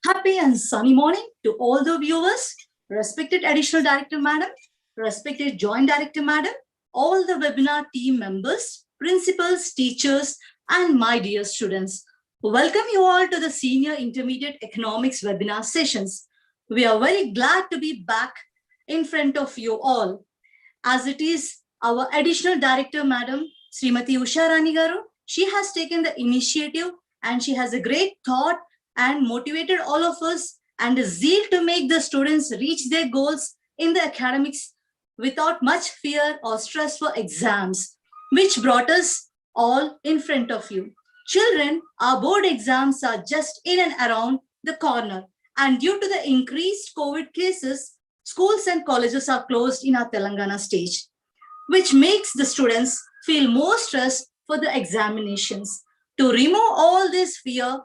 Happy and sunny morning to all the viewers, respected Additional Director Madam, respected Joint Director Madam, all the webinar team members, principals, teachers, and my dear students. Welcome you all to the Senior Intermediate Economics webinar sessions. We are very glad to be back in front of you all. As it is our Additional Director Madam, Srimati Usha Rani Garu, she has taken the initiative and she has a great thought and motivated all of us and a zeal to make the students reach their goals in the academics without much fear or stress for exams, which brought us all in front of you. Children, our board exams are just in and around the corner, and due to the increased COVID cases, schools and colleges are closed in our Telangana state, which makes the students feel more stressed for the examinations. To remove all this fear,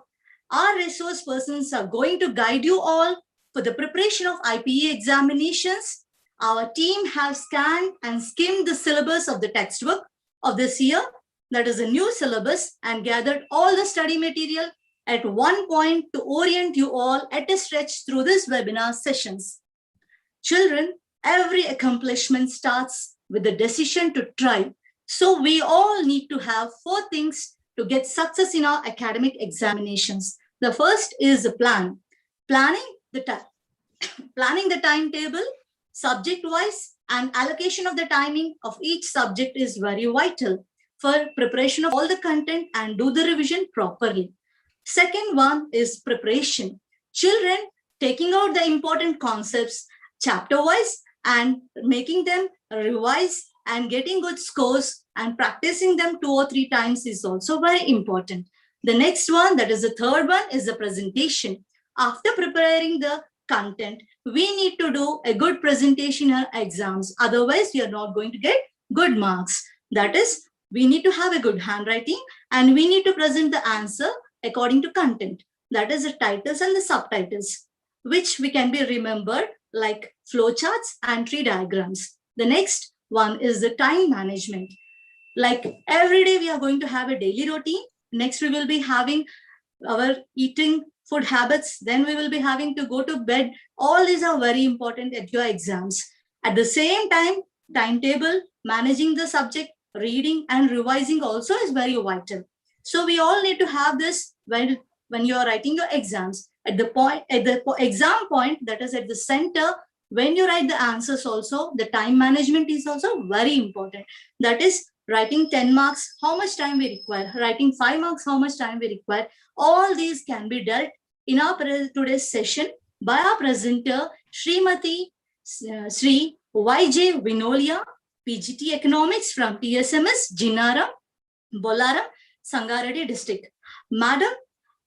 our resource persons are going to guide you all for the preparation of IPE examinations. Our team have scanned and skimmed the syllabus of the textbook of this year, that is a new syllabus, and gathered all the study material at one point to orient you all at a stretch through this webinar sessions. Children, every accomplishment starts with the decision to try. So we all need to have 4 things to get success in our academic examinations. The first is a plan. Planning the timetable, subject-wise, and allocation of the timing of each subject is very vital for preparation of all the content and do the revision properly. Second one is preparation. Children, taking out the important concepts chapter-wise and making them revise and getting good scores and practicing them 2 or 3 times is also very important. The next one, that is the third one, is the presentation. After preparing the content, we need to do a good presentation in our exams. Otherwise, we are not going to get good marks. That is, we need to have a good handwriting and we need to present the answer according to content. That is the titles and the subtitles, which we can be remembered like flowcharts and tree diagrams. The next one is the time management. Like every day we are going to have a daily routine. Next we will be having our eating food habits. Then we will be having to go to bed. All these are very important at your exams. At the same time, timetable, managing the subject, reading and revising also is very vital. So we all need to have this when you are writing your exams. At the exam point, that is at the center, when you write the answers also, the time management is also very important. That is, writing 10 marks, how much time we require, writing 5 marks, how much time we require. All these can be dealt in our today's session by our presenter, Srimati Sri YJ Vinolia, PGT Economics from TSMS, Jinnaram, Bolaram, Sangareddy district. Madam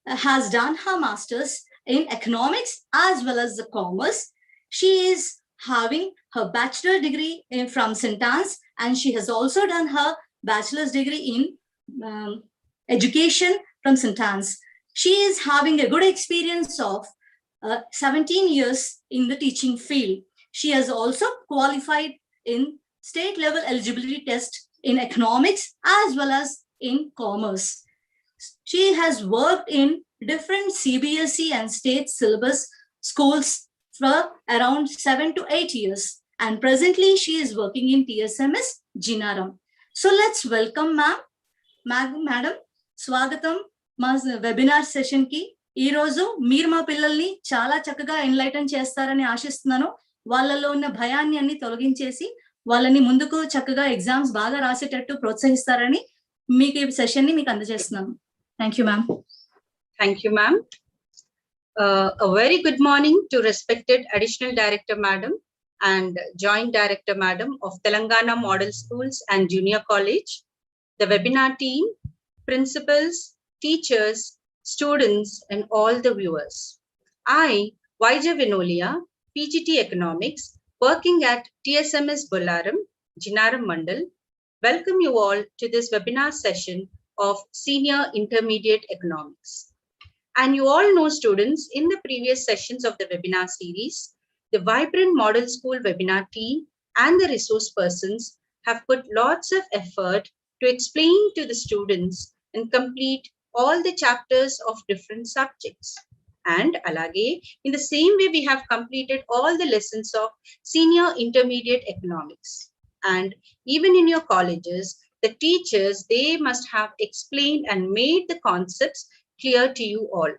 has done her master's in economics as well as the commerce. She is having her bachelor degree from St. Anne's, and she has also done her bachelor's degree in education from St. Anne's. She is having a good experience of 17 years in the teaching field. She has also qualified in state level eligibility test in economics as well as in commerce. She has worked in different CBSE and state syllabus schools for around 7 to 8 years. And presently she is working in TSMS, Jinnaram. So let's welcome Madam. Swagatam మా webinar session కి ఈ రోజు మీరు మా పిల్లల్ని చాలా చక్కగా enlighten చేస్తారని ఆశిస్తున్నాను. వాళ్ళలో ఉన్న భయాన్ని అన్ని తొలగించేసి వాళ్ళని ముందుకు చక్కగా ఎగ్జామ్స్ బాగా రాసేటట్టు ప్రోత్సహిస్తారని మీకు ఈ సెషన్ ని మీకు అందజేస్తున్నాను. Thank you ma'am. Thank you ma'am. A very good morning to respected Additional Director Madam and Joint Director Madam of Telangana Model Schools and Junior College, the webinar team, principals, teachers, students, and all the viewers. I, YJ Vinolia, PGT Economics, working at TSMS Bolaram, Jinnaram Mandal, welcome you all to this webinar session of Senior Intermediate Economics. And you all know, students, in the previous sessions of the webinar series, the vibrant model school webinar team and the resource persons have put lots of effort to explain to the students and complete all the chapters of different subjects. And alage, in the same way, we have completed all the lessons of senior intermediate economics. And even in your colleges, the teachers, they must have explained and made the concepts clear to you all.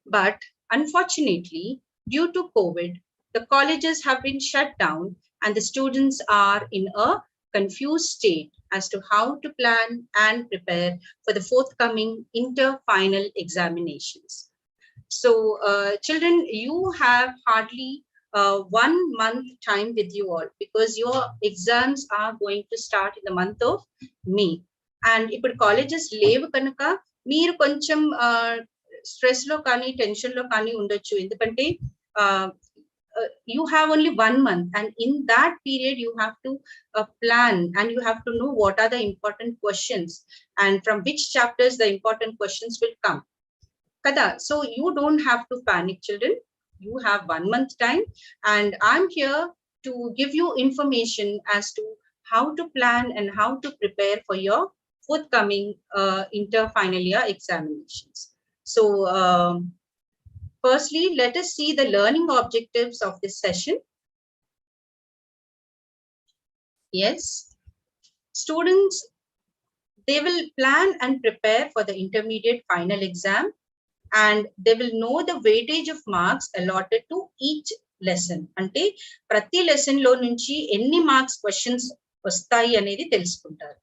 But unfortunately, due to COVID, the colleges have been shut down and the students are in a confused state as to how to plan and prepare for the forthcoming inter-final examinations. So, children, you have hardly 1 month time with you all because your exams are going to start in the month of May. And if colleges leave kanuka, meer koncham stress lo kani, tension lo kani undachu. Endukante you have only 1 month, and in that period you have to plan and you have to know what are the important questions and from which chapters the important questions will come. Kada. So you don't have to panic, children. You have 1 month time, and I'm here to give you information as to how to plan and how to prepare for your forthcoming inter-final year examinations. So, firstly, let us see the learning objectives of this session. Yes, students, they will plan and prepare for the intermediate final exam, and they will know the weightage of marks allotted to each lesson. Ante prati lesson lo nunchi enni marks questions vastayi anedi telusukuntaru.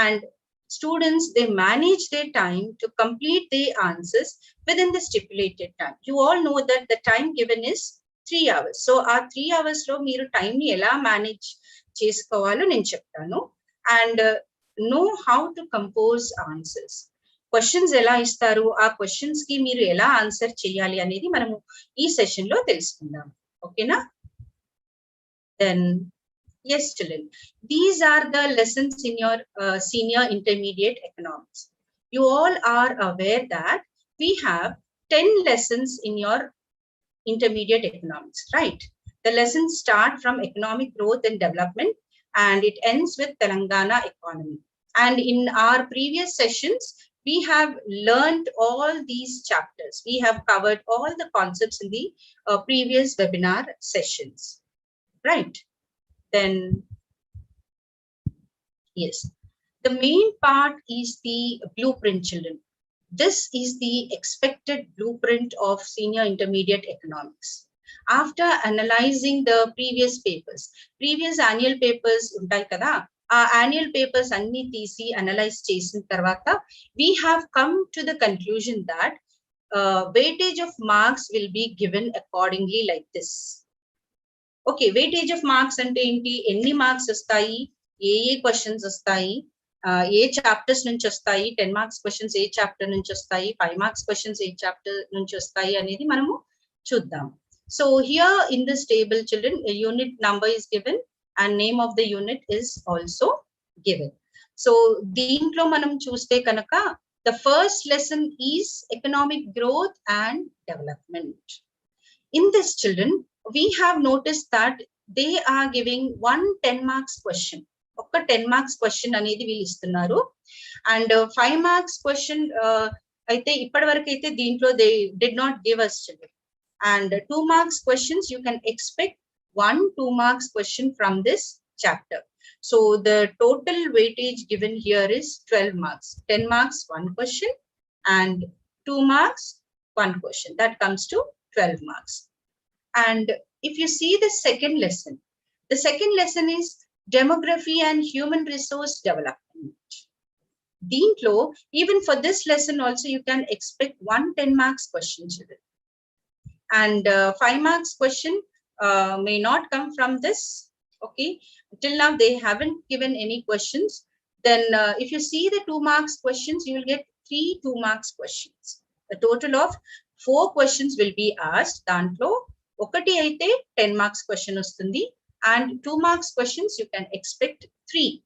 And students, they manage their time to complete their answers within the stipulated time. You all know that the time given is 3 hours. So our 3 hours lo meeru time ni ela manage chesukovalo nenu cheptanu, and know how to compose answers. Questions ఎలా ఇస్తారు, ఆ questions కి మీరు ఎలా answer చేయాలి అనేది మనము ఈ సెషన్ లో తెలుసుకుందాం. ఓకేనా? Then yes, children, these are the lessons in your senior intermediate economics. You all are aware that we have 10 lessons in your intermediate economics, right? The lessons start from economic growth and development and it ends with Telangana economy. And in our previous sessions, we have learned all these chapters. We have covered all the concepts in the previous webinar sessions, right? Then, yes, the main part is the blueprint, children. This is the expected blueprint of senior intermediate economics. After analyzing the previous papers, previous annual papers untai kada, annual papers anni tisi analyze chesin tarvata, we have come to the conclusion that weightage of marks will be given accordingly like this. Okay, weightage of marks ante enti, enni marks vastayi, A questions వస్తాయి, ఏ chapters నుంచి వస్తాయి, 10 marks questions ఏ chapter నుంచి వస్తాయి, 5 marks questions ఏ chapter నుంచి వస్తాయి అనేది మనము చూద్దాం. So here in this table, children, unit number is given and name of the unit is also given. So దీంట్లో మనం చూస్తే కనుక the first lesson is economic growth and development. In this, children, we have noticed that they are giving one 10 marks question. ఒక 10 marks question అనేది వీళ్ళు ఇస్తున్నారు, and 5 marks question అయితే ఇప్పటి వరకు అయితే దీంట్లో they did not give us, children. And 2 marks questions, you can expect 1 2 marks question from this chapter. So the total weightage given here is 12 marks. 10 marks 1 question and 2 marks 1 question. That comes to 12 marks. And if you see the second lesson is demography and human resource development. Deentlo, even for this lesson also you can expect 1 10 marks question, children. And 5 marks question may not come from this. Okay, till now they haven't given any questions. Then if you see the 2 marks questions, you will get 3 2 marks questions. A total of 4 questions will be asked. Dantlo okati aite 10 marks question ostundi, and 2 marks questions you can expect 3.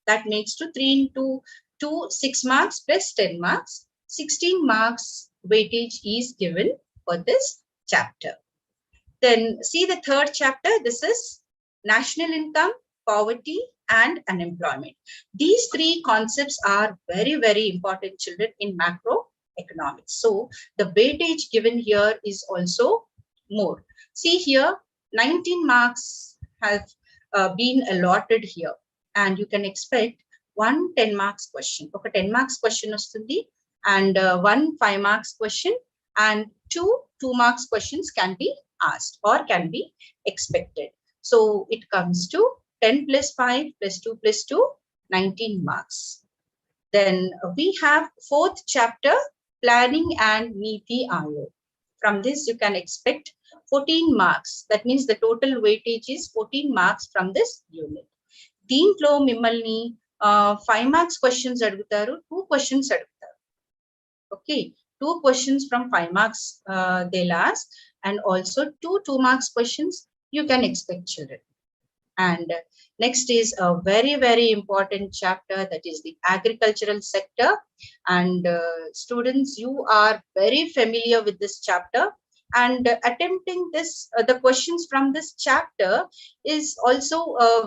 That makes to 3 into 2 6 marks plus 10 marks, 16 marks weightage is given for this chapter. Then see the third chapter. This is national income, poverty and unemployment. These 3 concepts are very, very important, children, in macro economics. So the weightage given here is also more. See here, 19 marks have been allotted here, and you can expect one 10 marks question. Okay, 10 marks question vastundi, and one 5 marks question, and two 2 marks questions can be asked or can be expected. So it comes to 10 plus 5 plus 2 plus 2, 19 marks. Then we have fourth chapter, planning and Niti Ayog. From this, you can expect 14 marks. That means the total weightage is 14 marks from this unit. Deentlo mimmalni 5 marks questions adugutaru, 2 questions adugutaru. Okay, 2 questions from 5 marks they'll ask, and also 2 marks questions you can expect, children. And next is a very, very important chapter, that is the agricultural sector. And students, you are very familiar with this chapter, and attempting this, the questions from this chapter is also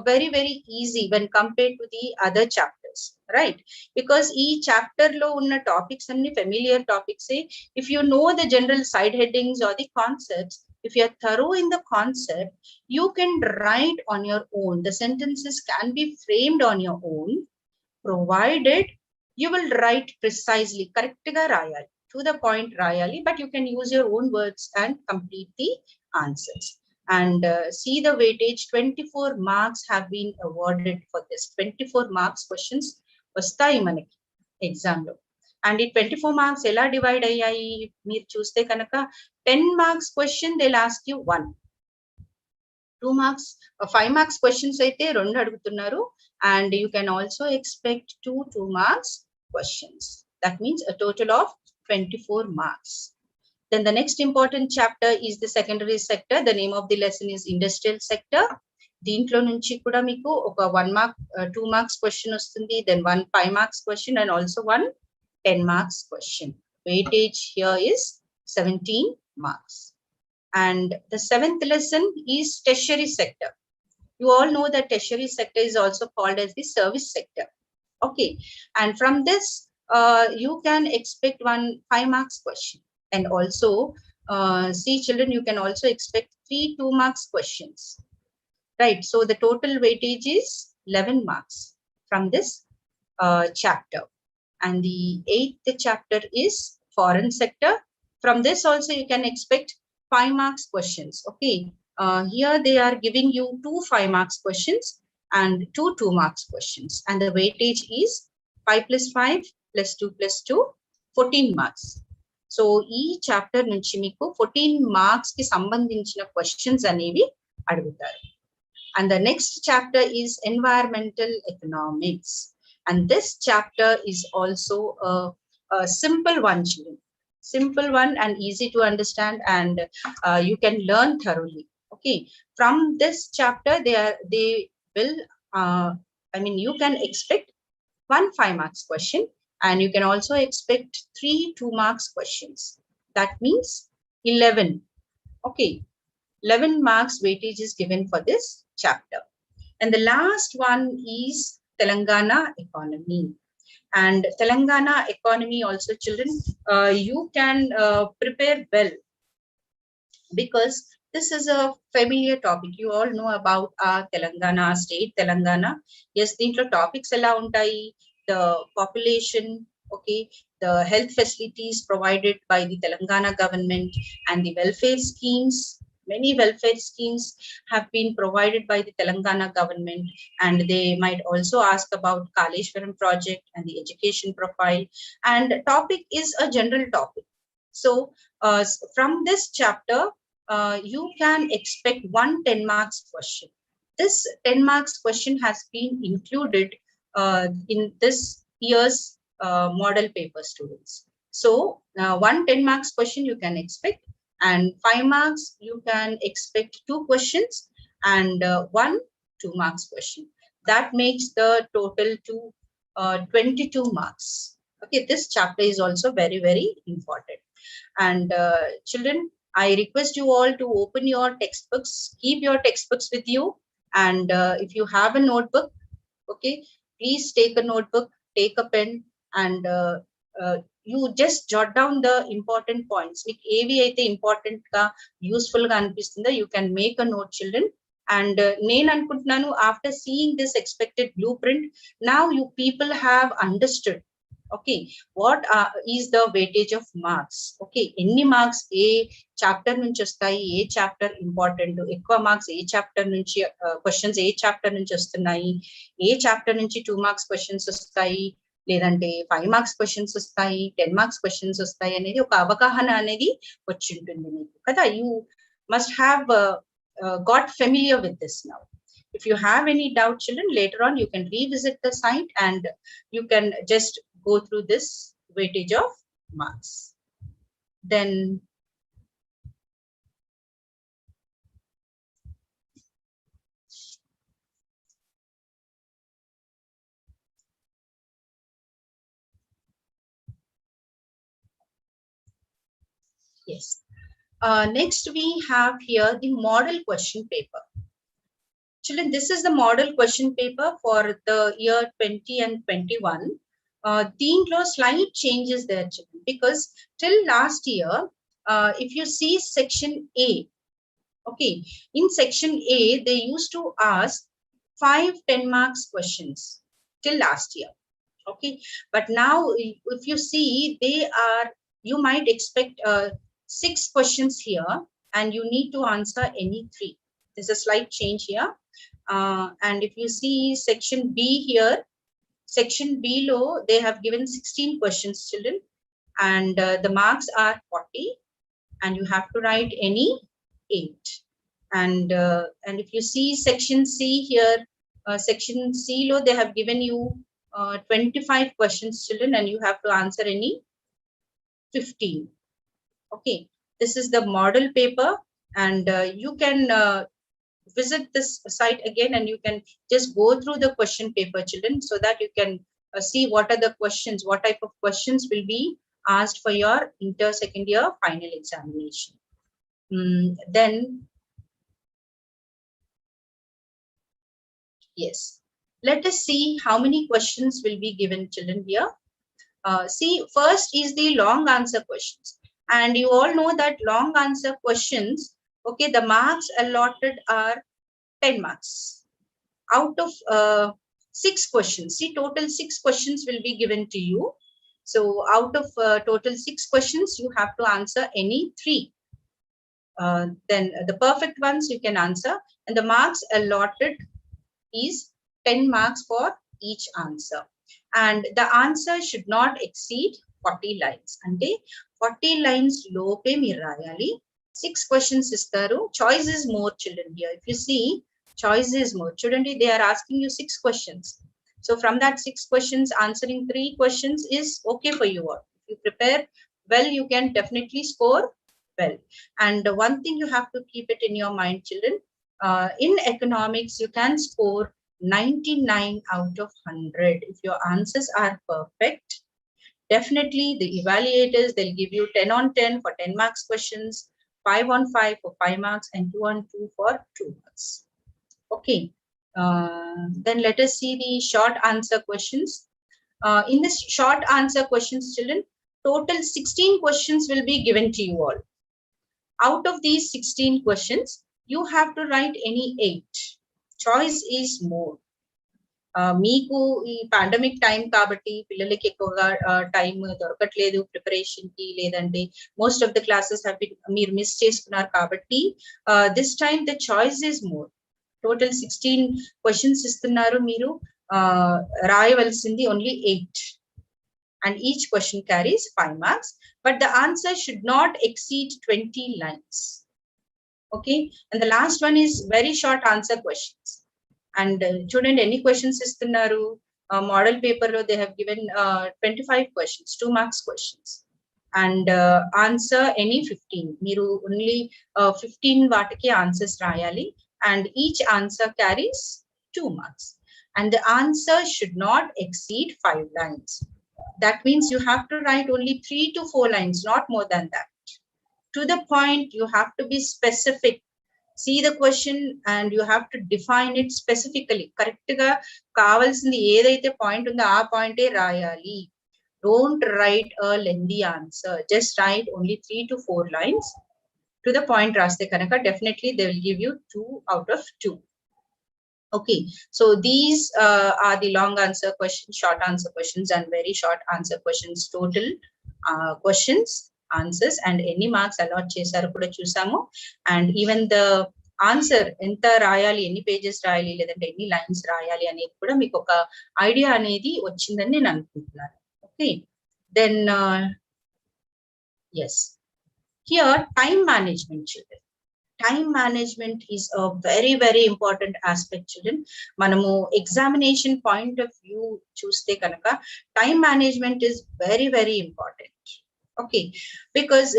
very, very easy when compared to the other chapters, right? Because each chapter lo unna topics and familiar topics, say, if you know the general side headings or the concepts, if you are thorough in the concept, you can write on your own. The sentences can be framed on your own, provided you will write precisely, correct rayali, to the point rayali, but you can use your own words and complete the answers. And see the weightage, 24 marks have been awarded for this. 24 marks questions vastayi manaki exam lo. And ఈ 24 marks ఎలా divide అయ్యాయి మీరు చూస్తే కనుక 10 marks question they last you 1, 2 marks 5 marks questions అయితే 2 అడుగుతున్నారు, and you can also expect 2 marks questions. That means a total of 24 marks. Then the next important chapter is the secondary sector. The name of the lesson is industrial sector. దీంట్లో నుంచి కూడా మీకు ఒక 1 mark 2 marks question వస్తుంది, then 1 5 marks question, and also 1 10 marks question. Weightage here is 17 marks. And the 7th lesson is tertiary sector. You all know that tertiary sector is also called as the service sector. Okay, and from this you can expect 1 5 marks question, and also see children, you can also expect 3 2 marks questions, right? So the total weightage is 11 marks from this chapter. And the 8th chapter is foreign sector. From this also you can expect 5 marks questions. Okay, here they are giving you 2 5 marks questions and 2 marks questions, and the weightage is 5 plus 5 plus 2 plus 2, 14 marks. So ee chapter nunchi meeku 14 marks ki sambandhinchina questions anevi adugutaru. And the next chapter is environmental economics, and this chapter is also a simple one, children. Simple one and easy to understand, and you can learn thoroughly. Okay, from this chapter they will you can expect 1 5 marks question, and you can also expect 3 2 marks questions. That means 11. Okay, 11 marks weightage is given for this chapter. And the last one is Telangana economy. And Telangana economy also, children, you can prepare well, because this is a familiar topic. You all know about our Telangana state, Telangana. Yes, the topics ela untai, the population, okay, the health facilities provided by the Telangana government, and the welfare schemes. Many welfare schemes have been provided by the Telangana government, and they might also ask about Kaleshwaram project and the education profile. And topic is a general topic. So from this chapter, you can expect 1 10 marks question. This 10 marks question has been included in this year's model paper, students. So 1 10 marks question you can expect, and 5 marks you can expect 2 questions, and 1 2 marks question. That makes the total to 22 marks. Okay, this chapter is also very, very important. And children, I request you all to open your textbooks, keep your textbooks with you, and if you have a notebook, okay, please take a notebook, take a pen, and you just jot down the important points. మీకు ఏవి అయితే important గా useful గా అనిపిస్తుందో you can make a note, children. And నేను అనుకుంటున్నాను after seeing this expected blueprint, now you people have understood, okay, what is the weightage of marks. Okay, ఎన్ని marks ఏ chapter నుంచి వస్తాయి, ఏ చాప్టర్ ఇంపార్టెంట్, ఎక్కువ marks ఏ chapter నుంచి questions ఏ chapter నుంచి వస్తున్నాయి, ఏ chapter నుంచి 2 మార్క్స్ క్వశ్చన్స్ వస్తాయి, లేదంటే 5 మార్క్స్ క్వశ్చన్స్ వస్తాయి, 10 మార్క్స్ క్వశ్చన్స్ వస్తాయి అనేది ఒక అవగాహన అనేది వచ్చి ఉంటుంది మీకు కదా. You must have got familiar with this now. If you have any doubt, children, later on you can revisit the site and you can just go through this weightage of marks. Then yes, next we have here the model question paper. Children, this is the model question paper for the year 20 and 21. దీంట్లో slight changes there, children, because till last year, if you see section A, okay, in section A they used to ask 5 10 marks questions till last year, okay, but now if you see they are, you might expect 6 questions here and you need to answer any 3. There's a slight change here. And if you see section B here, section B low, they have given 16 questions, children, and the marks are 40 and you have to write any 8. And if you see section C here, section C low, they have given you 25 questions, children, and you have to answer any 15. Okay, this is the model paper, and you can visit this site again and you can just go through the question paper, children, so that you can see what are the questions, what type of questions will be asked for your inter second year final examination. Then yes, let us see how many questions will be given, children, here. See, first is the long answer questions, and you all know that long answer questions, okay, the marks allotted are 10 marks out of 6 questions. See, total 6 questions will be given to you. So out of total 6 questions, you have to answer any 3. Then the perfect ones you can answer, and the marks allotted is 10 marks for each answer. And the answer should not exceed 40 lines. Ante 40 lines lope meer rayali. 6 questions istaru. Choice is more, children, here. If you see, choice is more. Children, they are asking you 6 questions. So from that 6 questions, answering 3 questions is okay for you all. If you prepare well, you can definitely score well. And one thing you have to keep it in your mind, children, in economics, you can score 99 out of 100 if your answers are perfect. Definitely the evaluators, they'll give you 10 on 10 for 10 marks questions, 5 on 5 for 5 marks, and 2 on 2 for 2 marks. Okay, then let us see the short answer questions. In this short answer questions, children, total 16 questions will be given to you all. Out of these 16 questions, you have to write any 8. Choice is more. మీకు ఈ pandemic time కాబట్టి పిల్లలకి ఎక్కువగా time దొరకట్లేదు preparation కి, లేదంటే most of the classes మీరు miss చేసుకున్నారు కాబట్టి this time the choice is more. Total 16 questions ఇస్తున్నారు, మీరు రాయవలసింది only 8, and each question carries 5 marks, but the answer should not exceed 20 lines. Okay, and the last one is very short answer questions. And student, any questions istunnaru, model paper lo they have given 25 questions, 2 marks questions, and answer any 15. Meeru only 15 vaatiki answers rayali, and each answer carries 2 marks, and the answer should not exceed 5 lines. That means you have to write only 3 to 4 lines, not more than that. To the point, you have to be specific. See the question and you have to define it specifically. Correct ga kavalsindi edaithe point undo aa point e rayali. Don't write a lengthy answer. Just write only 3 to 4 lines. To the point raste kanaka, definitely they will give you 2 out of 2. Okay, so these are the long answer questions, short answer questions, and very short answer questions. Total questions, answers, and any marks allot chesaru kuda chusamu. And even the answer enta rayali, any pages rayali, ledante any lines rayali anedi kuda meeku oka idea anedi vachindani nenu anukuntunnanu. Okay, then yes, here time management, children. Time management is a very, very important aspect, children. Manamu examination point of view chuste kanaka, time management is very, very important. Okay, because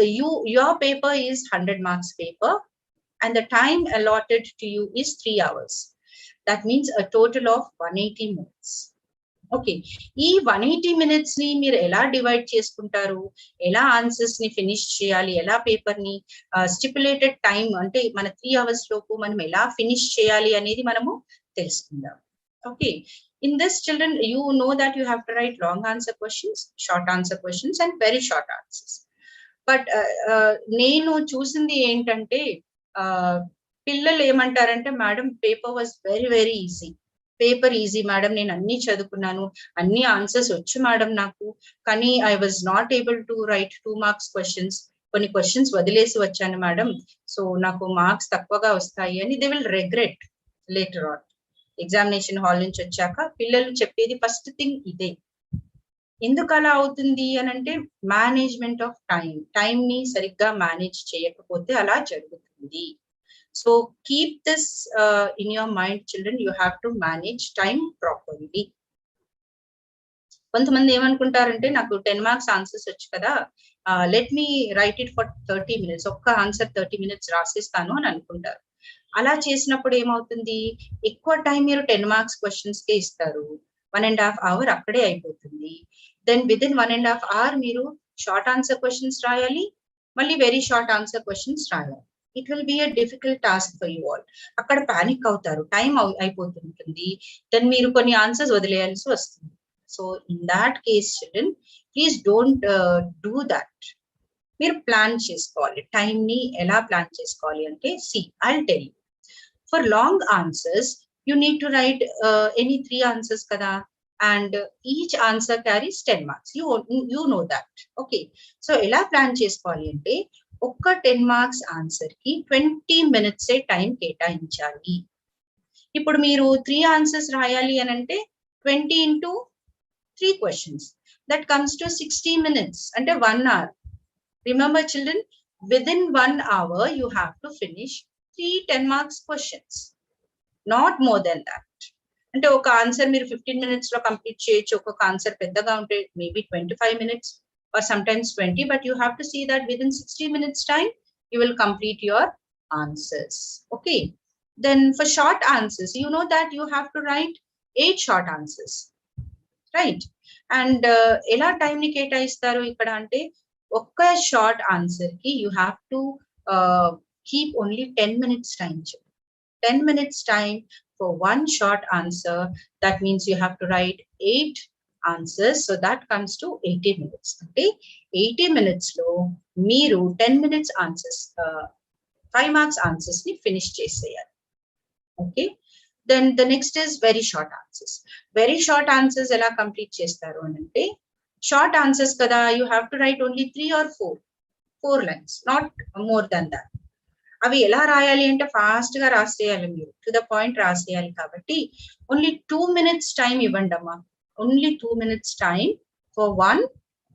your paper is 100 marks paper, and the time allotted to you is 3 hours. That means a total of 180 minutes. Okay, ఈ 180 minutes ని మీరు ఎలా divide చేసుకుంటారు, ఎలా answers ని finish చేయాలి, ఎలా paper ని స్టిపులేటెడ్ టైం అంటే మన 3 hours లోపు మనం ఎలా ఫినిష్ చేయాలి అనేది మనము తెలుసుకుందాం. Okay, in this children you know that you have to right long answer questions, short answer questions and very short answers. But నేను చూసింది ఏంటంటే పిల్లలు ఏమంటారంటే, madam paper was very very easy, paper easy madam, నేను అన్ని చదువుకున్నాను, అన్ని answers వచ్చు మేడం నాకు, కానీ I was not able to right 2 marks questions, కొన్ని క్వశ్చన్స్ వదిలేసి వచ్చాను మేడం, సో నాకు మార్క్స్ తక్కువగా వస్తాయి అని they will regret later on. Examination hall నుంచి వచ్చాక పిల్లలు చెప్పేది ఫస్ట్ థింగ్ ఇదే. ఎందుకు అలా అవుతుంది అని అంటే, మేనేజ్మెంట్ ఆఫ్ టైం ని సరిగ్గా మేనేజ్ చేయకపోతే అలా జరుగుతుంది. So keep this in your mind, children. You have to manage time properly. కొంతమంది ఏమనుకుంటారంటే, నాకు 10 marks ఆన్సర్స్ వచ్చు కదా, let me right it for 30 minutes, ఒక్క ఆన్సర్ 30 minutes రాసిస్తాను అని అనుకుంటారు. అలా చేసినప్పుడు ఏమవుతుంది, ఎక్కువ టైం మీరు 10 marks క్వశ్చన్స్ కే ఇస్తారు, 1.5 hour అక్కడే అయిపోతుంది. దెన్ విదిన్ 1.5 hour మీరు షార్ట్ ఆన్సర్ క్వశ్చన్స్ రాయాలి, మళ్ళీ వెరీ షార్ట్ ఆన్సర్ క్వశ్చన్స్ రాయాలి. It will be a difficult task for you all. అక్కడ పానిక్ అవుతారు, టైం అయిపోతుంటుంది, దెన్ మీరు కొన్ని ఆన్సర్స్ వదిలేయాల్సి వస్తుంది. So in that case children, please don't do that. మీరు ప్లాన్ చేసుకోవాలి, టైం ని ఎలా ప్లాన్ చేసుకోవాలి అంటే, see I'll tell you. For long answers you need to write any 3 answers కదా, and each answer carries 10 marks. You know that. Okay, so ఎలా plan చేసుకోవాలి అంటే, ఒక్క 10 marks ఆన్సర్ కి 20 minutes టైం కేటాయించాలి. ఇప్పుడు మీరు 3 answers రాయాలి అని అంటే 20 into 3 questions, that comes to 60 minutes, అంటే 1 hour. Remember children, within 1 hour you have to finish 3 10 marks questions, not more than that. అంటే ఒక ఆన్సర్ మీరు 15 minutes లో కంప్లీట్ చేయొచ్చు, ఒక్కొక్క ఆన్సర్ పెద్దగా ఉంటే maybe 25 minutes or sometimes 20, but you have to see that within 60 minutes time you will complete your answers. Okay, then for short answers, you know that you have to write 8 short answers, right? And ela time ni ketaistaru ikkada ante, okka short answer ki you have to keep only 10 minutes time. 10 minutes time for one short answer, that means you have to write 8 answers, so that comes to 80 minutes. Okay, 80 minutes lo meeru 10 minutes answers, 5 marks answers ni finish cheseyali. Okay, then the next is very short answers. Very short answers ela complete chestaru anante, short answers kada, you have to write only 3 or 4 lines, not more than that. అవి ఎలా రాయాలి అంటే, fast గా రాసేయాలి, మీరు to the point రాసేయాలి. కాబట్టి only 2 minutes time ఇవ్వండి అమ్మా, only 2 minutes time for 1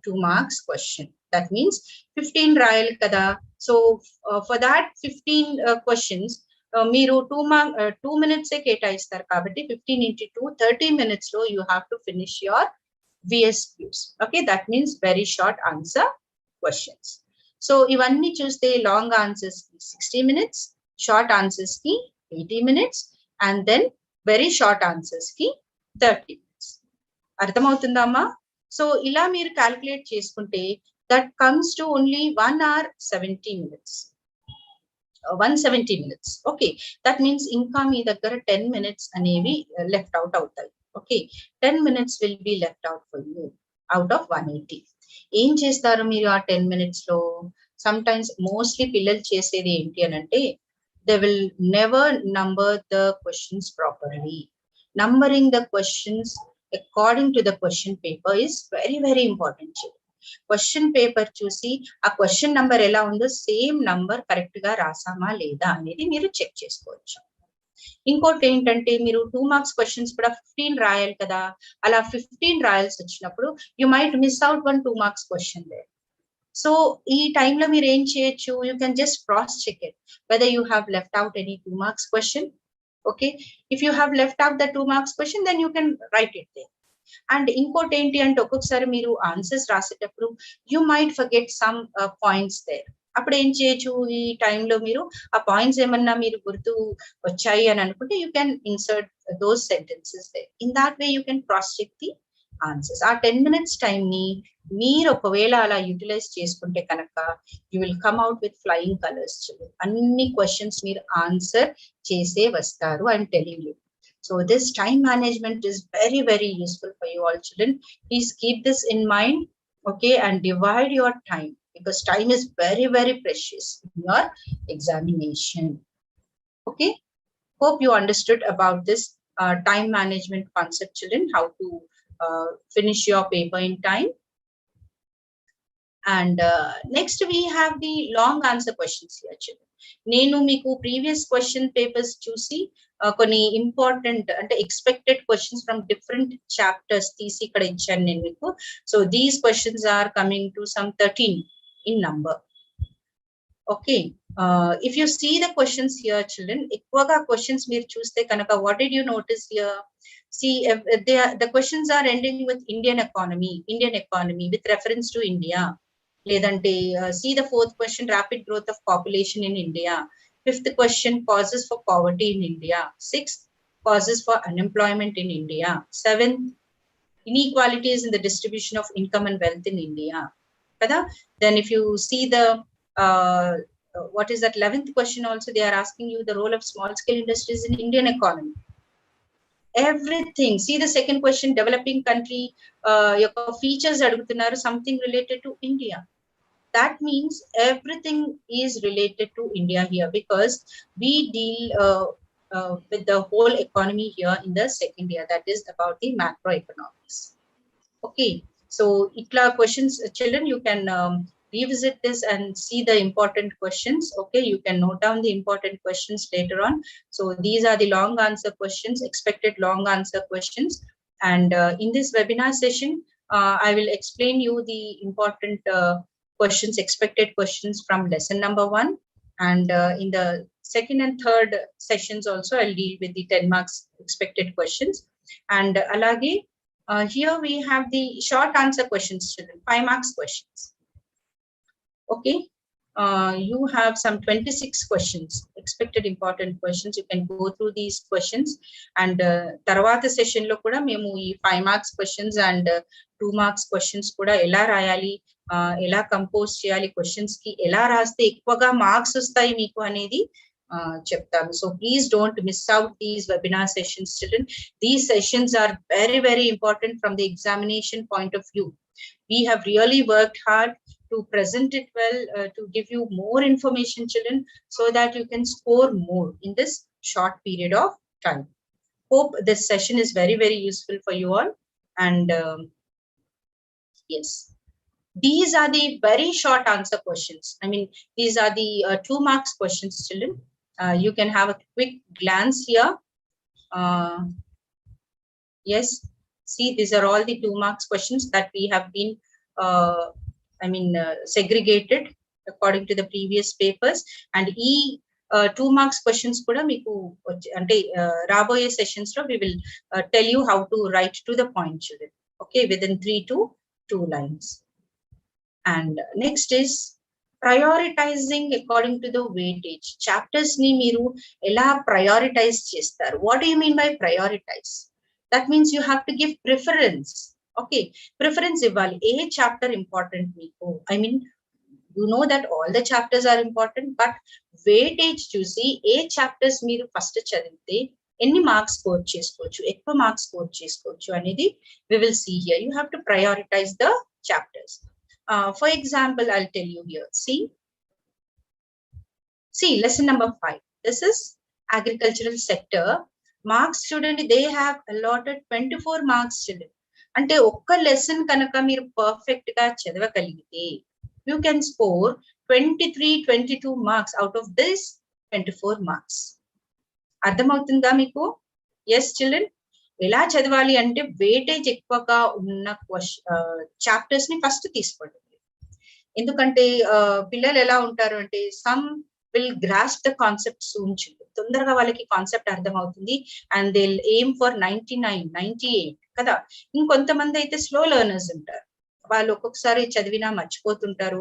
2 marks question. That means 15 రాయాలి కదా, so for that 15 questions మీరు 2 minutes కేటాయిస్తారు కాబట్టి 15 into 2 30 minutes లో you have to finish your VSQs. Okay, that means very short answer questions. So ఇవన్నీ చూస్తే లాంగ్ ఆన్సర్స్ కి 60 minutes, short answers కి 80 minutes, and then very short answers కి 30 minutes. అర్థమవుతుందమ్మా? సో ఇలా మీరు క్యాల్కులేట్ చేసుకుంటే that comes to only 1 hour 70 minutes, 170 minutes. Okay, that means ఇంకా మీ దగ్గర 10 minutes అనేవి లెఫ్ట్ అవుట్ అవుతాయి. Okay, 10 minutes will be left out for you. out of 180. ఏం చేస్తారు మీరు ఆ 10 minutes లో? సమ్ టైమ్స్ మోస్ట్లీ పిల్లలు చేసేది ఏంటి అని అంటే, they will never number the questions properly. Numbering the questions according to the question paper is very very important. Question paper చూసి ఆ క్వశ్చన్ నంబర్ ఎలా ఉందో సేమ్ నంబర్ కరెక్ట్ గా రాసామా లేదా అనేది మీరు చెక్ చేసుకోవచ్చు. ఇంకోటి ఏంటంటే, మీరు 2 మార్క్స్ క్వశ్చన్స్ కూడా 15 రాయాలి కదా, అలా 15 రాయాల్సి వచ్చినప్పుడు you might miss out 2 marks question there. So ఈ టైంలో మీరు ఏం చేయొచ్చు, you can just cross check it whether you have left out any 2 marks question. Okay, if you have left out the 2 marks question then you can write it there. And ఇంకోటి ఏంటి అంటే, ఒక్కొక్కసారి మీరు ఆన్సర్స్ రాసేటప్పుడు you might forget some points there. అప్పుడు ఏం చేయొచ్చు, ఈ టైంలో మీరు ఆ పాయింట్స్ ఏమన్నా మీరు గుర్తు వచ్చాయి అని అనుకుంటే you can insert those sentences there. In that way you can cross check the answers. ఆ 10 minutes టైం ని మీరు ఒకవేళ అలా యూటిలైజ్ చేసుకుంటే కనుక you will come out with flying colours. అన్ని క్వశ్చన్స్ మీరు ఆన్సర్ చేసే వస్తారు, I'm telling you. So this time management is very very useful for you all children. Please keep this in mind, okay, and divide your time, because time is very very precious in your examination. Okay, hope you understood about this time management concept, children, how to finish your paper in time. And next we have the long answer questions here, children. నేను మీకు previous question papers చూసి కొన్ని important అంటే expected questions from different chapters తీసి ఇక్కడ ఇచ్చాను నేను మీకు. So these questions are coming to some 13 in number. Okay, if you see the questions here children, ఎక్కువగా క్వశ్చన్స్ మీరు చూస్తే కనుక what did you notice here? See, the questions are ending with Indian economy with reference to India. లేదంటే see the fourth question, rapid growth of population in India. Fifth question, causes for poverty in India. Sixth, causes for unemployment in India. Seventh, inequalities in the distribution of income and wealth in India. Kada? Then if you see the what is that 11th question also, they are asking you the role of small scale industries in Indian economy. Everything. See the second question, developing country యొక్క features అడుగుతున్నారు, something related to India. That means everything is related to India here, because we deal with the whole economy here in the second year, that is about the macroeconomics. Okay, so itla questions, children, you can revisit this and see the important questions. Okay, you can note down the important questions later on. So these are the long answer questions, expected long answer questions. And in this webinar session, I will explain you the important questions, expected questions from lesson number 1. And in the second and third sessions also, I'll deal with the 10 marks expected questions. And alage, here we have the short answer questions, children, 5 marks questions. Okay, you have some 26 questions, expected important questions. You can go through these questions, and tarvata session lo kuda memu ee 5 marks questions and 2 marks questions kuda ela rayali, ela compose cheyali, questions ki ela raste ekkuva marks vastayi meeku anedi చెప్తాను. So please don't miss out these webinar sessions, children. These sessions are very very important from the examination point of view. We have really worked hard to present it well, to give you more information, children, so that you can score more in this short period of time. Hope this session is very very useful for you all. And yes, these are the very short answer questions. I mean, these are the 2 marks questions, children. You can have a quick glance here. Yes, see, these are all the 2 marks questions that we have been segregated according to the previous papers. And 2 marks questions kuda meeku ante raboye sessions lo we will tell you how to write to the point, children. Okay, within 3 to 2 lines. And next is prioritizing according to the weightage. Chapters ni meeru ela prioritize chestaru. What do you mean by prioritize? That means you have to give preference. Okay, preference ivvali. A chapter important meeku, I mean, you know that all the chapters are important, but weightage చూసి ఏ chapters మీరు first చదివితే ఎన్ని marks score చేసుకోవచ్చు, ఎక్కువ marks score చేసుకోవచ్చు అనేది we will see here. You have to prioritize the chapters. For example, I'll tell you here. See lesson number 5. This is agricultural sector. Marks చూడండి, they have allotted 24 marks children. అంటే ఒక్క lesson కనుక మీరు perfect గా చదవగలిగితే you can score 22 marks out of this 24 marks. అర్థమవుతుందా మీకు? Yes children, ఎలా చదవాలి అంటే వెయిటేజ్ ఎక్కువగా ఉన్న చాప్టర్స్ ని ఫస్ట్ తీసుకోండి. ఎందుకంటే పిల్లలు ఎలా ఉంటారు అంటే some will grasp the concept soon, తొందరగా వాళ్ళకి కాన్సెప్ట్ అర్థం అవుతుంది అండ్ దే ఎయిమ్ ఫర్ 99, 98 కదా. ఇంకొంతమంది అయితే స్లో లెర్నర్స్ ఉంటారు, వాళ్ళు ఒక్కొక్కసారి చదివినా మర్చిపోతుంటారు,